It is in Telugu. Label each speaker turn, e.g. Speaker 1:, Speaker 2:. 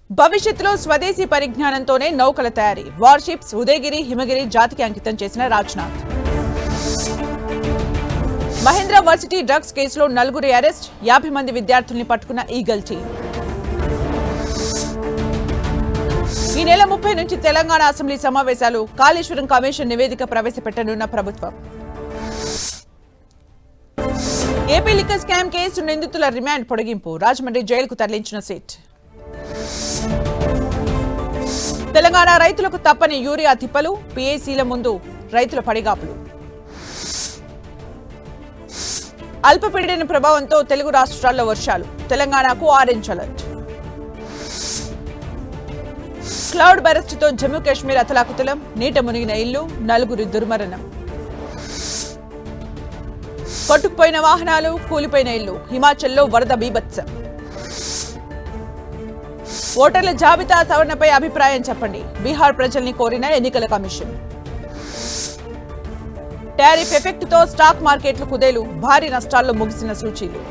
Speaker 1: భవిష్యత్తులో స్వదేశీ పరిజ్ఞానంతోనే నౌకల తయారీ వార్షిప్స్ ఉదయగిరి హిమగిరి జాతికి అంకితం చేసిన రాజ్నాథ్. మహేంద్ర వర్సిటీ డ్రగ్స్ కేసులో 4 అరెస్ట్, 50 మంది విద్యార్థుల్ని పట్టుకున్న ఈగల్ టీం. ఈ నెల 30 నుంచి తెలంగాణ అసెంబ్లీ సమావేశాలు, కాళేశ్వరం కమిషన్ నివేదిక ప్రవేశపెట్టనున్న ప్రభుత్వం. ఏపీ లిక్కర్ స్కామ్ కేసు నిందితుల రిమాండ్ పొడిగింపు, రాజమండ్రి జైలుకు తరలించిన సిట్. తెలంగాణ రైతులకు తప్పని యూరియా తిప్పలు, పీఏసీల ముందు రైతుల పడిగాపులు. అల్పపీడన ప్రభావంతో తెలుగు రాష్ట్రాల్లో వర్షాలు, తెలంగాణకు ఆరెంజ్ అలర్ట్. క్లౌడ్ బరస్ట్ తో జమ్మూ కాశ్మీర్ అతలాకుతలం, నీట మునిగిన ఇల్లు, 4 దుర్మరణం. కొట్టుకుపోయిన వాహనాలు, కూలిపోయిన ఇల్లు, హిమాచల్లో వరద బీభత్సం. ఓటర్ల జాబితా సవరణపై అభిప్రాయం చెప్పండి, బీహార్ ప్రజల్ని కోరిన ఎన్నికల కమిషన్. టారిఫ్ ఎఫెక్ట్ తో స్టాక్ మార్కెట్లు కుదేలు, భారీ నష్టాల్లో ముగిసిన సూచీలు.